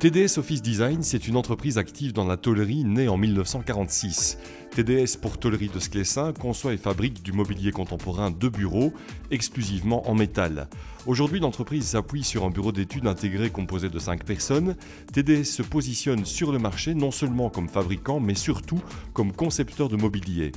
TDS Office Design, c'est une entreprise active dans la tôlerie née en 1946. TDS pour Tôlerie de Sclessin conçoit et fabrique du mobilier contemporain de bureau, exclusivement en métal. Aujourd'hui, l'entreprise s'appuie sur un bureau d'études intégré composé de 5 personnes. TDS se positionne sur le marché non seulement comme fabricant, mais surtout comme concepteur de mobilier.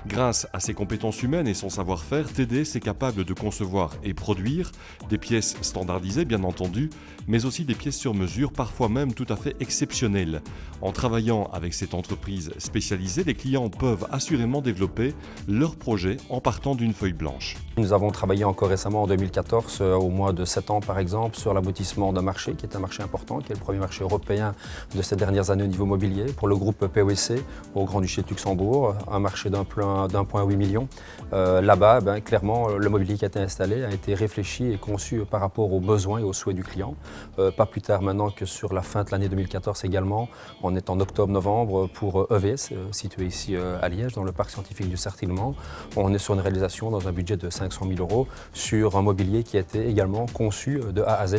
Grâce à ses compétences humaines et son savoir-faire, TDS est capable de concevoir et produire des pièces standardisées, bien entendu, mais aussi des pièces sur mesure, parfois même tout à fait exceptionnelles. En travaillant avec cette entreprise spécialisée, les clients peuvent assurément développer leurs projets en partant d'une feuille blanche. Nous avons travaillé encore récemment en 2014, au mois de 7 ans par exemple, sur l'aboutissement d'un marché qui est un marché important, qui est le premier marché européen de ces dernières années au niveau mobilier, pour le groupe POSC au Grand-Duché de Luxembourg, un marché d'1,8 million. Là-bas, clairement, le mobilier qui a été installé a été réfléchi et conçu par rapport aux besoins et aux souhaits du client. Pas plus tard maintenant que sur la fin de l'année 2014 également, on est en octobre-novembre pour EVS, situé ici à Liège, dans le parc scientifique du Sartillement. On est sur une réalisation dans un budget de 500 000 € sur un mobilier qui a été également conçu de A à Z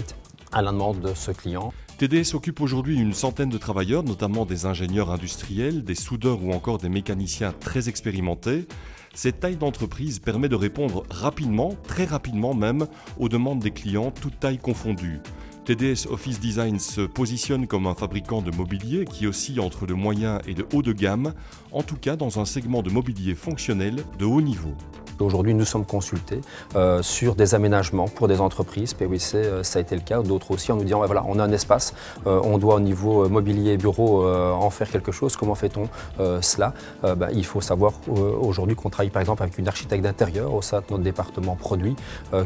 à la demande de ce client. TDS occupe aujourd'hui une centaine de travailleurs, notamment des ingénieurs industriels, des soudeurs ou encore des mécaniciens très expérimentés. Cette taille d'entreprise permet de répondre rapidement, très rapidement même, aux demandes des clients, toutes tailles confondues. TDS Office Design se positionne comme un fabricant de mobilier qui oscille entre le moyen et le haut de gamme, en tout cas dans un segment de mobilier fonctionnel de haut niveau. Aujourd'hui, nous sommes consultés sur des aménagements pour des entreprises. POSC, ça a été le cas, d'autres aussi, en nous disant voilà, on a un espace, on doit au niveau mobilier et bureau en faire quelque chose. Comment fait-on cela? Il faut savoir aujourd'hui qu'on travaille par exemple avec une architecte d'intérieur au sein de notre département produit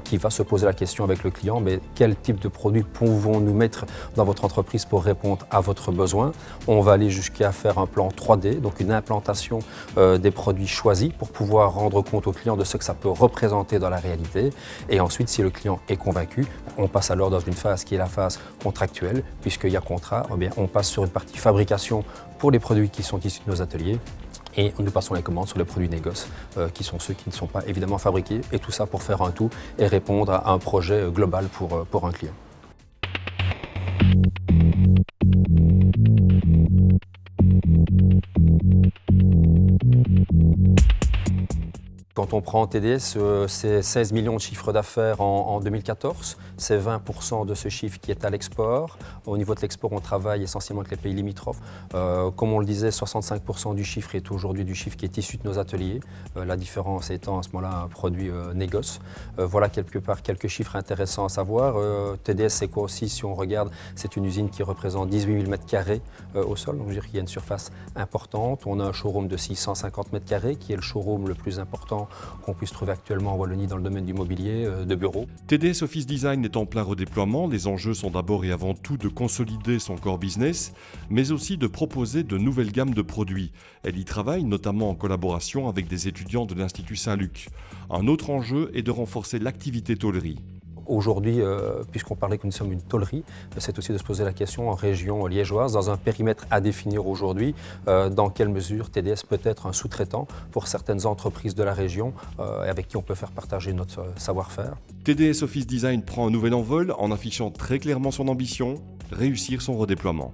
qui va se poser la question avec le client, mais quel type de produit pouvons-nous mettre dans votre entreprise pour répondre à votre besoin? On va aller jusqu'à faire un plan 3D, donc une implantation des produits choisis pour pouvoir rendre compte au client de ce que ça peut représenter dans la réalité. Et ensuite, si le client est convaincu, on passe alors dans une phase qui est la phase contractuelle, puisqu'il y a contrat, on passe sur une partie fabrication pour les produits qui sont issus de nos ateliers. Et nous passons les commandes sur les produits négoce, qui sont ceux qui ne sont pas évidemment fabriqués. Et tout ça pour faire un tout et répondre à un projet global pour un client. Quand on prend TDS, c'est 16 millions de chiffres d'affaires en 2014. C'est 20% de ce chiffre qui est à l'export. Au niveau de l'export, on travaille essentiellement avec les pays limitrophes. Comme on le disait, 65% du chiffre est aujourd'hui du chiffre qui est issu de nos ateliers. La différence étant à ce moment-là un produit négoce. Voilà quelque part quelques chiffres intéressants à savoir. TDS, c'est quoi aussi? Si on regarde, c'est une usine qui représente 18 000 m² au sol. Donc je veux dire qu'il y a une surface importante. On a un showroom de 650 m² qui est le showroom le plus important qu'on puisse trouver actuellement en Wallonie dans le domaine du mobilier de bureau. TDS Office Design est en plein redéploiement. Les enjeux sont d'abord et avant tout de consolider son core business, mais aussi de proposer de nouvelles gammes de produits. Elle y travaille notamment en collaboration avec des étudiants de l'Institut Saint-Luc. Un autre enjeu est de renforcer l'activité tôlerie. Aujourd'hui, puisqu'on parlait que nous sommes une tôlerie, c'est aussi de se poser la question en région liégeoise, dans un périmètre à définir aujourd'hui, dans quelle mesure TDS peut être un sous-traitant pour certaines entreprises de la région avec qui on peut faire partager notre savoir-faire. TDS Office Design prend un nouvel envol en affichant très clairement son ambition, réussir son redéploiement.